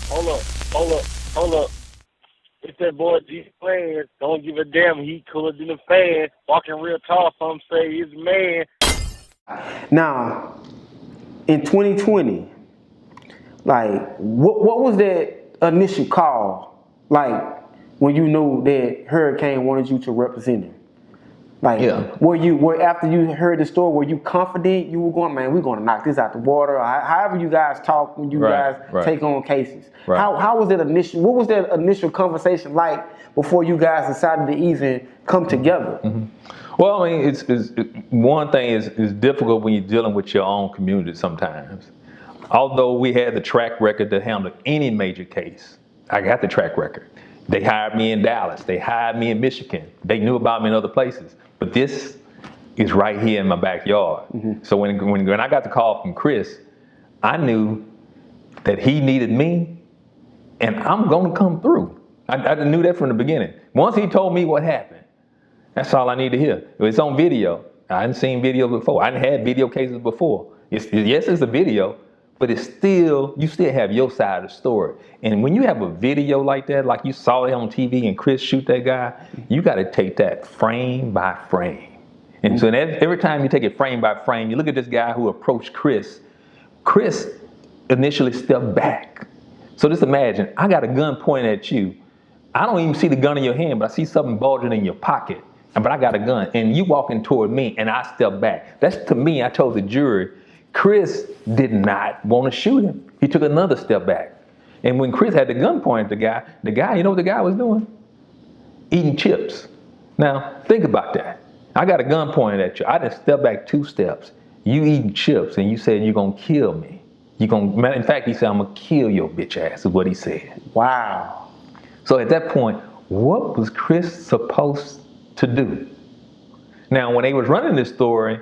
Hold up, hold up, hold up. It's that boy G Plans. Don't give a damn. He cooler than a fan. Walking real tall. Some say he's a man. Now, in 2020, like, what was that initial call? Like, when you knew that Hurricane wanted you to represent him? Like, Yeah. were after you heard the story, were you confident you were going, man, we're going to knock this out the water? Or however you guys talk when you guys take on cases. Right. How was that initial? What was that initial conversation like before you guys decided to even come together? Well, I mean, one thing is difficult when you're dealing with your own community sometimes. Although we had the track record to handle any major case, I got the track record. They hired me in Dallas. They hired me in Michigan. They knew about me in other places. But this is right here in my backyard. So when I got the call from Chris, I knew that he needed me, and I'm going to come through. I knew that from the beginning. Once he told me what happened, that's all I need to hear. It's on video. I hadn't seen video before. I hadn't had video cases before. Yes, it's a video, but you still have your side of the story. And when you have a video like that, like you saw it on TV and Chris shoot that guy, you got to take that frame by frame. And so every time you take it frame by frame, you look at this guy who approached Chris. Chris initially stepped back. So just imagine, I got a gun pointed at you. I don't even see the gun in your hand, but I see something bulging in your pocket. But I got a gun, and you walking toward me, and I step back. That's, to me, I told the jury, Chris did not want to shoot him. He took another step back. And when Chris had the gun pointed at the guy, you know what the guy was doing? Eating chips. Now, think about that. I got a gun pointed at you. I just stepped back 2 steps. You eating chips, and you said you're going to kill me. In fact, he said, I'm going to kill your bitch ass, is what he said. Wow. So at that point, what was Chris supposed to do? Now, when they was running this story,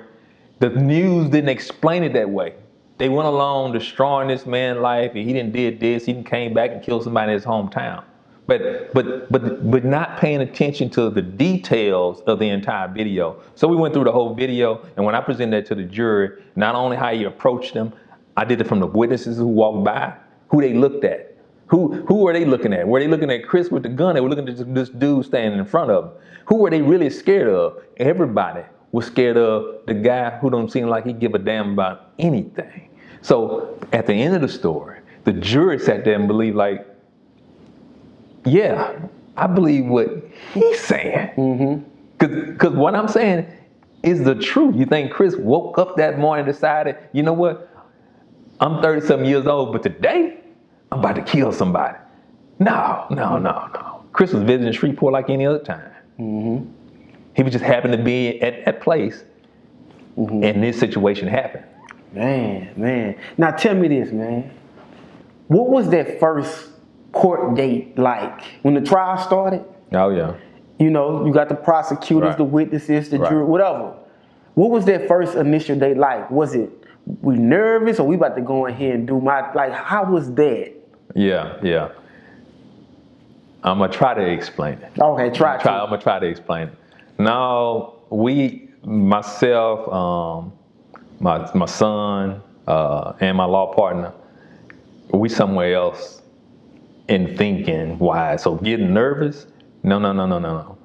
the news didn't explain it that way. They went along destroying this man's life, and he did this, he came back and killed somebody in his hometown. But not paying attention to the details of the entire video. So we went through the whole video, and when I presented that to the jury, not only how he approached them, I did it from the witnesses who walked by, who they looked at. Who were they looking at? Were they looking at Chris with the gun? They were looking at this dude standing in front of them. Who were they really scared of? Everybody was scared of the guy who don't seem like he give a damn about anything. So at the end of the story, the jury sat there and believed like, yeah, I believe what he's saying. Because what I'm saying is the truth. You think Chris woke up that morning and decided, you know what? I'm 30-something years old, but today, I'm about to kill somebody. No. Chris was visiting Shreveport like any other time. He was just happened to be at that place, and this situation happened. Man. Now tell me this, man. What was that first court date like when the trial started? Oh, yeah. You know, you got the prosecutors, the witnesses, the jury, whatever. What was that first initial date like? Was it, we nervous, or we about to go in here and do how was that? Yeah. I'm gonna try to explain it. Okay, I'm gonna try to explain it. Now, myself, my son, and my law partner, we somewhere else in thinking wise. So getting nervous? No.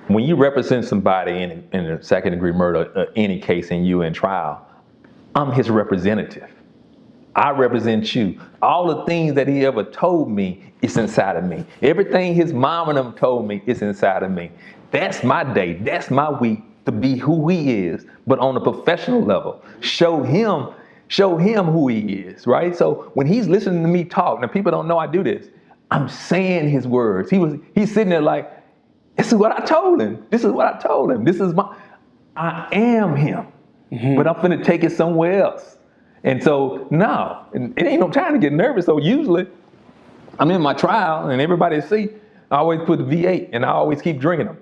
When you represent somebody in a second-degree murder, any case, and you in trial, I'm his representative. I represent you. All the things that he ever told me is inside of me. Everything his mom and them told me is inside of me. That's my day. That's my week to be who he is, but on a professional level. Show him who he is, right? So when he's listening to me talk, now people don't know I do this. I'm saying his words. He's sitting there like, this is what I told him. This is what I told him. I am him, but I'm finna take it somewhere else. And so, no, it ain't no time to get nervous. So usually, I'm in my trial, and everybody see, I always put the V8, and I always keep drinking them.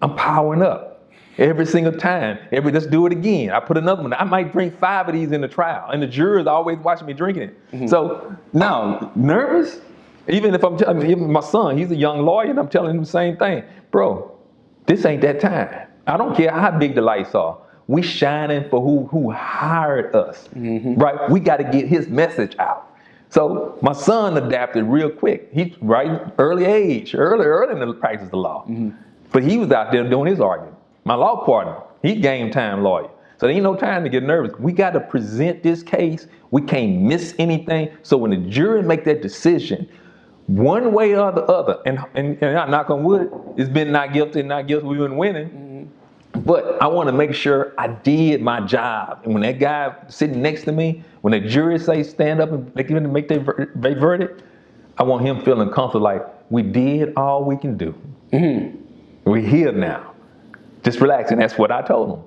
I'm powering up every single time. Let's do it again. I put another one. I might drink 5 of these in the trial, and the jurors are always watching me drinking it. So, no, nervous? Even if even my son, he's a young lawyer, and I'm telling him the same thing. Bro, this ain't that time. I don't care how big the lights are. We shining for who hired us, right? We got to get his message out. So my son adapted real quick. He's right early in the practice of the law. But he was out there doing his argument. My law partner, he game time lawyer. So there ain't no time to get nervous. We got to present this case. We can't miss anything. So when the jury make that decision, one way or the other, and I knock on wood, it's been not guilty, we've been winning. But I want to make sure I did my job. And when that guy sitting next to me, when the jury say stand up and make their verdict, I want him feeling comfortable like we did all we can do. We're here now. Just relax. And that's what I told him.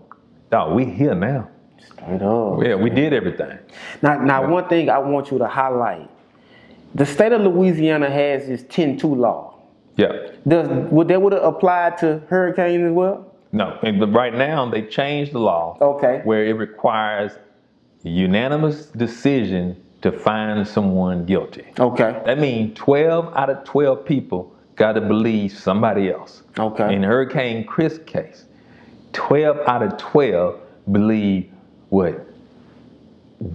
Dog, we here now. Straight up. Yeah, we did everything. Now, one thing I want you to highlight. The state of Louisiana has this 10-2 law. Yeah. Would it apply to hurricanes as well? No, but right now they changed the law. Okay. Where it requires unanimous decision to find someone guilty. Okay. That means 12 out of 12 people got to believe somebody else. Okay. In Hurricane Chris case, 12 out of 12 believe what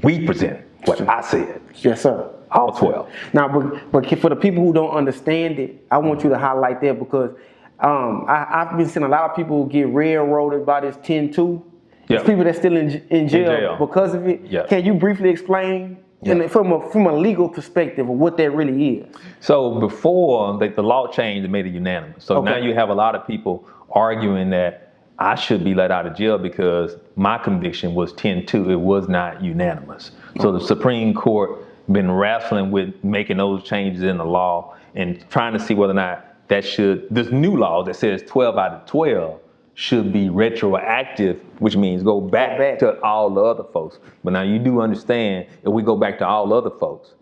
we presented, what I said. Yes, sir. All 12. Now, but for the people who don't understand it, I want you to highlight that because I've been seeing a lot of people get railroaded by this 10-2. There's people that's still in jail because of it. Yeah. Can you briefly explain from a legal perspective of what that really is? So before the law changed and made it unanimous. So now you have a lot of people arguing that I should be let out of jail because my conviction was 10-2. It was not unanimous. So the Supreme Court been wrestling with making those changes in the law and trying to see whether or not this new law that says 12 out of 12 should be retroactive, which means go back to all the other folks. But now you do understand if we go back to all other folks,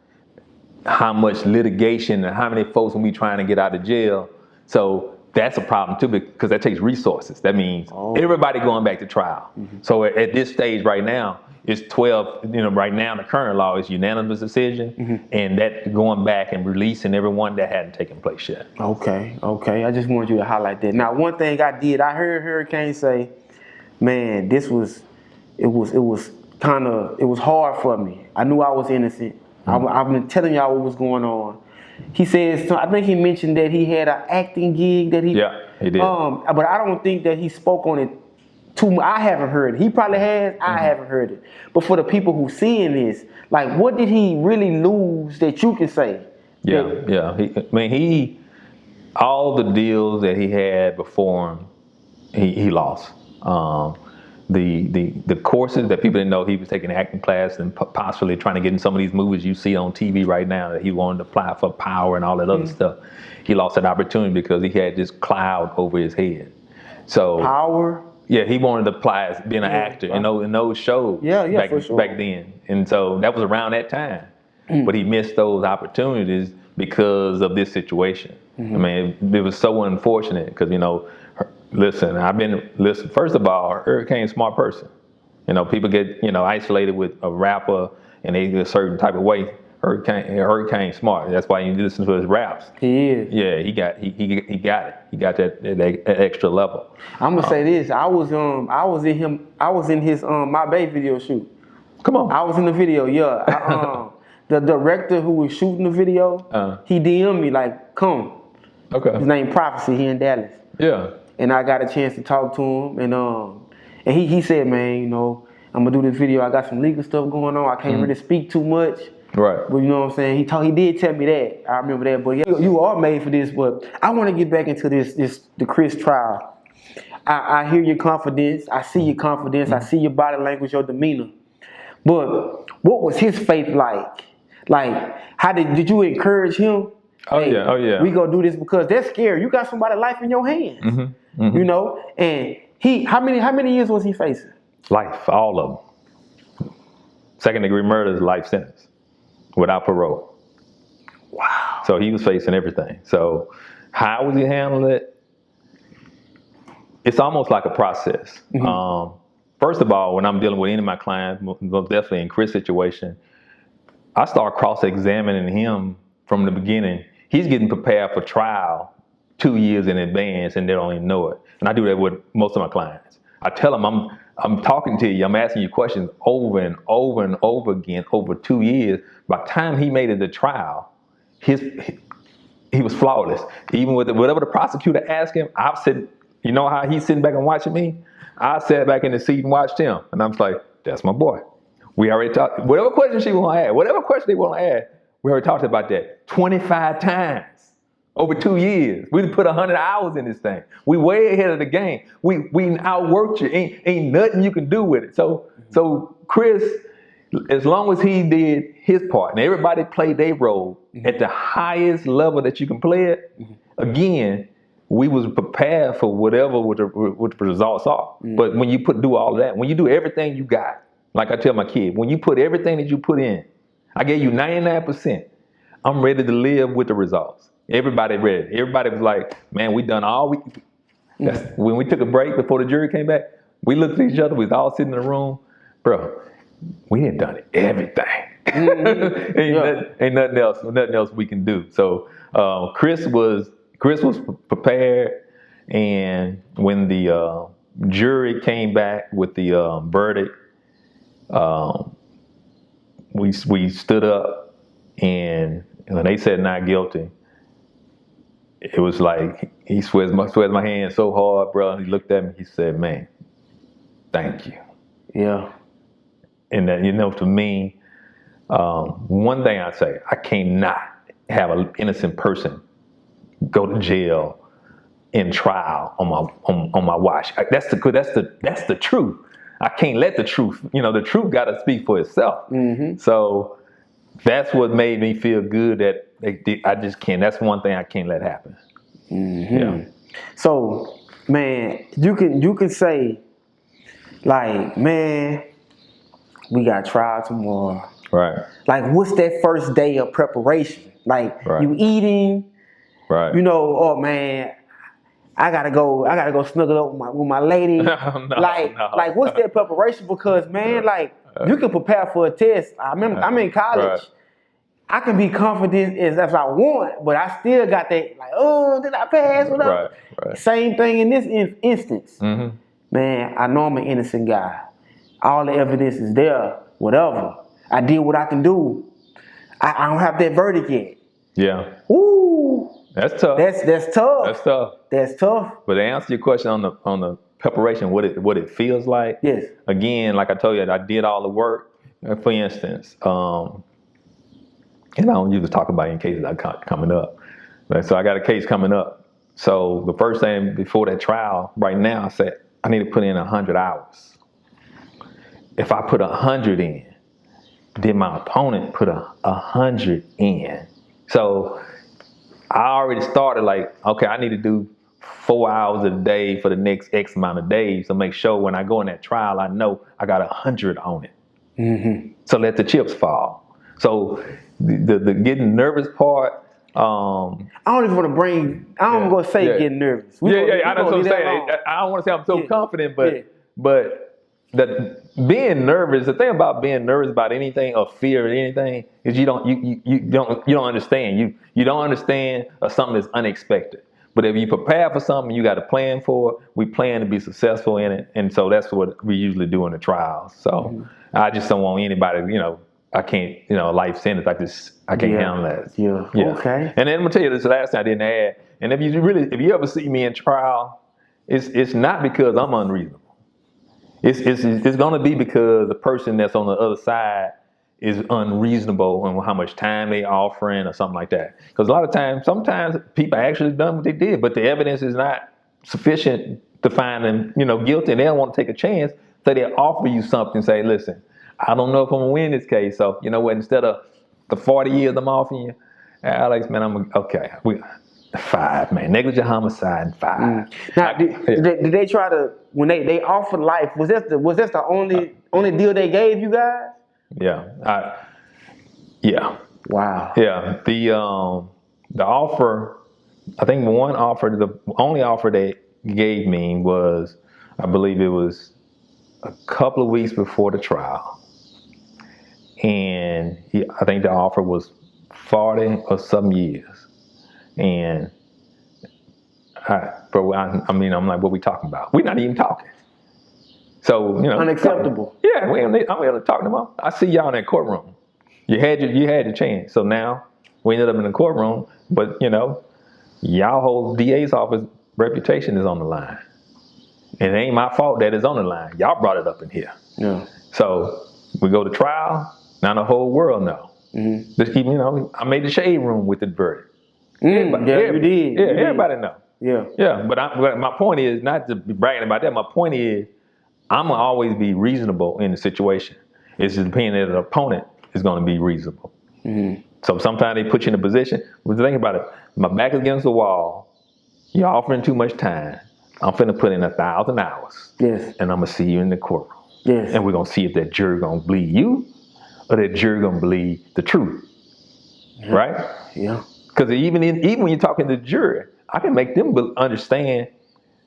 how much litigation and how many folks will be trying to get out of jail. So that's a problem too, because that takes resources. That means everybody going back to trial. So at this stage right now, it's 12, right now the current law is unanimous decision and that going back and releasing everyone that hadn't taken place yet. Okay. I just wanted you to highlight that. Now, one thing I heard Hurricane say, man, it was hard for me. I knew I was innocent. I've been telling y'all what was going on. He says, I think he mentioned that he had an acting gig that he did. But I don't think that he spoke on it too much. I haven't heard it. He probably has. I haven't heard it. But for the people who seeing this, like, what did he really lose that you can say? He all the deals that he had before him, he lost. The courses that people didn't know he was taking acting class and possibly trying to get in some of these movies you see on TV right now that he wanted to apply for power and all that other stuff. He lost that opportunity because he had this cloud over his head. So power. Yeah, he wanted to apply as being an actor in those shows back then. And so that was around that time. But he missed those opportunities because of this situation. I mean, it was so unfortunate because, first of all, Hurricane's a smart person. People get, isolated with a rapper and they get a certain type of way. Hurricane's smart. That's why you listen to his raps. He is. Yeah, he got it. He got that extra level. I'm gonna say this. I was in his My Bay video shoot. Come on. I was in the video. Yeah. The director who was shooting the video, he DM'd me like, come. Okay. His name Prophecy. He in Dallas. Yeah. And I got a chance to talk to him, and he said, man, I'm gonna do this video. I got some legal stuff going on. I can't really speak too much. Right. But you know what I'm saying? He did tell me that. I remember that. But yeah, you are made for this. But I want to get back into the Chris trial. I hear your confidence. I see your confidence. I see your body language, your demeanor. But what was his faith like? Like, how did you encourage him? Oh yeah. We gonna do this because that's scary. You got somebody's life in your hands. And how many years was he facing? Life, all of them. Second-degree murder is life sentence without parole. Wow. So he was facing everything. So how was he handling it? It's almost like a process. First of all, when I'm dealing with any of my clients, most definitely in Chris' situation, I start cross-examining him from the beginning. He's getting prepared for trial 2 years in advance and they don't even know it. And I do that with most of my clients. I tell them I'm talking to you. I'm asking you questions over and over and over again over 2 years. By the time he made it to trial, he was flawless. Even with whatever the prosecutor asked him, I've said, you know how he's sitting back and watching me? I sat back in the seat and watched him. And I'm like, that's my boy. We already talked. Whatever question she want to ask, whatever question they want to ask, we already talked about that 25 times over 2 years. We put 100 hours in this thing. We way ahead of the game. We outworked you. Ain't nothing you can do with it. So Chris, as long as he did his part and everybody played their role at the highest level that you can play it, again, we was prepared for whatever what the results are. But when you do all of that, when you do everything you got, like I tell my kid, when you put everything that you put in, I gave you 99%. I'm ready to live with the results. Everybody ready. Everybody was like, man, we done all we. When we took a break before the jury came back, we looked at each other. We was all sitting in the room, bro. We had done everything. Ain't nothing else we can do. So Chris was prepared, and when the jury came back with the verdict, we stood up, and when they said not guilty, it was like he sweats my hand so hard, bro. He looked at me. He said, "Man, thank you." Yeah. And that, to me, one thing I say, I cannot have an innocent person go to jail in trial on my watch. That's the truth. I can't let the truth. The truth got to speak for itself. So that's what made me feel good that I just can't. That's one thing I can't let happen. Yeah. So, man, you can say, like, man, we got trial tomorrow. Right. Like, what's that first day of preparation? Like, you eating. Right. Oh man, I gotta go snuggle up with my lady. No. Like, what's that preparation? Because man, like, you can prepare for a test. I'm in college. Right. I can be confident as I want, but I still got that, like, oh, did I pass? Whatever. Right. Same thing in this instance. Man, I know I'm an innocent guy. All the evidence is there. Whatever. I did what I can do. I don't have that verdict yet. Yeah. Ooh. That's tough. That's tough. But to answer your question on the preparation, what it feels like. Yes. Again, like I told you, I did all the work. For instance, and I don't usually talk about any cases that are coming up. So I got a case coming up. So the first thing before that trial, right now, I said I need to put in 100 hours. If I put 100 in, then my opponent put 100 in. So I already started like, okay, I need to do 4 hours a day for the next X amount of days to make sure when I go in that trial, I know I got 100 on it. So let the chips fall. So the getting nervous part. I don't even want to bring. I don't want to say getting nervous. I know what I'm saying. I don't want to say I'm so confident, but being nervous. The thing about being nervous about anything or fear of anything is you don't understand. You don't understand something that's unexpected. But if you prepare for something, you got a plan for it. We plan to be successful in it, and so that's what we usually do in the trials. So I just don't want anybody, I can't, life sentence. I can't handle that. Yeah. Okay. And then I'm gonna tell you this last thing I didn't add. And if you ever see me in trial, it's not because I'm unreasonable. It's gonna be because the person that's on the other side is unreasonable on how much time they offering or something like that. Because a lot of times, sometimes people actually done what they did, but the evidence is not sufficient to find them, guilty, and they don't want to take a chance. So they offer you something, say, listen, I don't know if I'm gonna win this case. So you know what? Instead of the 40 years I'm offering you, Alex, man, okay. 5, man. Negligent homicide, 5. Now, did they try to, when they offered life? Was that the only deal they gave you guys? Yeah. Yeah. Wow. Yeah. The offer, I think the only offer they gave me was, I believe it was a couple of weeks before the trial. And I think the offer was 40 or some years. And I'm like, what we talking about? We're not even talking. So, Unacceptable. Yeah, I'm able to talk to them. I see y'all in that courtroom. You had your chance. So now we ended up in the courtroom, but y'all whole DA's office reputation is on the line. And it ain't my fault that it's on the line. Y'all brought it up in here. Yeah. So we go to trial. Now the whole world know. Mm-hmm. I made the shade room with the verdict. You did. Yeah, everybody know. Yeah. Yeah, but my point is not to be bragging about that. My point is I'm gonna always be reasonable in the situation. It's just depending that the opponent is gonna be reasonable. Mm-hmm. So sometimes they put you in a position. But think about it. My back is against the wall. You're offering too much time. I'm finna put in 1,000 hours. Yes. And I'm gonna see you in the courtroom. Yes. And we're gonna see if that jury gonna believe you or that jury gonna believe the truth. Yeah. Right? Yeah. Because even when you're talking to the jury, I can make them understand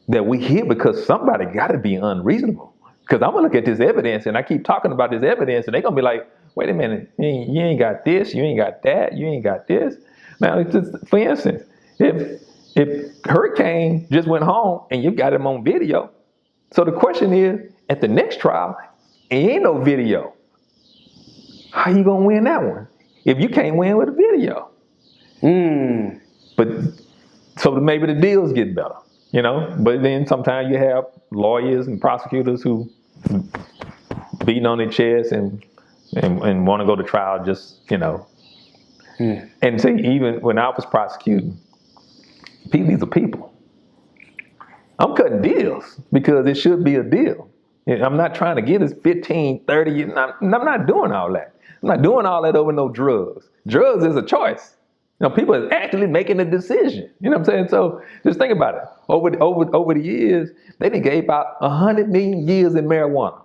that we here because somebody gotta be unreasonable. Because I'm gonna look at this evidence and I keep talking about this evidence and they're gonna be like, wait a minute, you ain't got this, you ain't got that, you ain't got this. Now, it's just, for instance, if Hurricane just went home and you got him on video, so the question is, at the next trial, ain't no video. How you gonna win that one if you can't win with a video? But so maybe the deals get better, But then sometimes you have lawyers and prosecutors who beating on their chest and want to go to trial just, And see, even when I was prosecuting, these are people. I'm cutting deals because it should be a deal. I'm not trying to get this 15, 30. I'm not doing all that. I'm not doing all that over no drugs. Drugs is a choice. People are actually making a decision. You know what I'm saying? So just think about it. Over the years, they done gave out 100 million years in marijuana.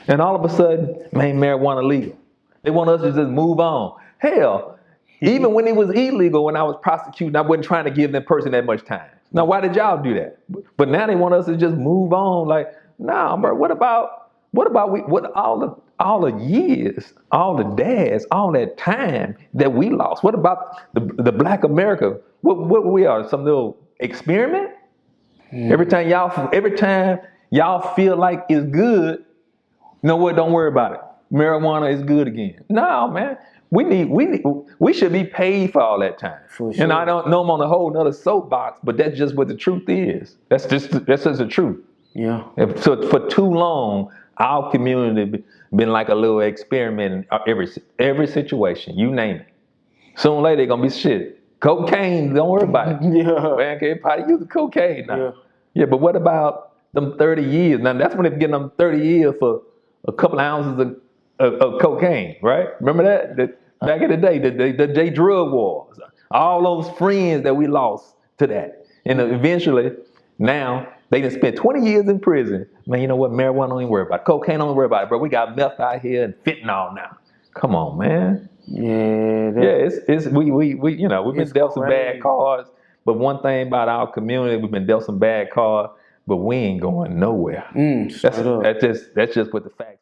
And all of a sudden, made marijuana legal. They want us to just move on. Hell, even when it was illegal, when I was prosecuting, I wasn't trying to give that person that much time. Now, why did y'all do that? But now they want us to just move on. Like, nah, bro, what about all the years, all the dads, all that time that we lost? What about the Black America? What we are, some little experiment? Every time y'all feel like it's good, you know what? Don't worry about it. Marijuana is good again. No, man. We should be paid for all that time. For sure. And I don't know I'm on a whole nother soapbox, but that's just what the truth is. That's just the truth. Yeah. So for too long, our community been like a little experiment in every situation. You name it. Sooner or later, they're gonna be shit. Cocaine, don't worry about it. Yeah. Man, everybody use cocaine now. Yeah. Yeah, but what about them 30 years? Now that's when they're getting them 30 years for a couple of ounces of cocaine, right? Remember that back in the day, the drug wars, all those friends that we lost to that. And eventually, now, they done spent 20 years in prison. Man, you know what? Marijuana don't even worry about it. Cocaine don't worry about it, bro. We got meth out here and fentanyl now. Come on, man. Yeah, we've been dealt some bad cards. But one thing about our community, we've been dealt some bad cards, but we ain't going nowhere. That's just what the facts.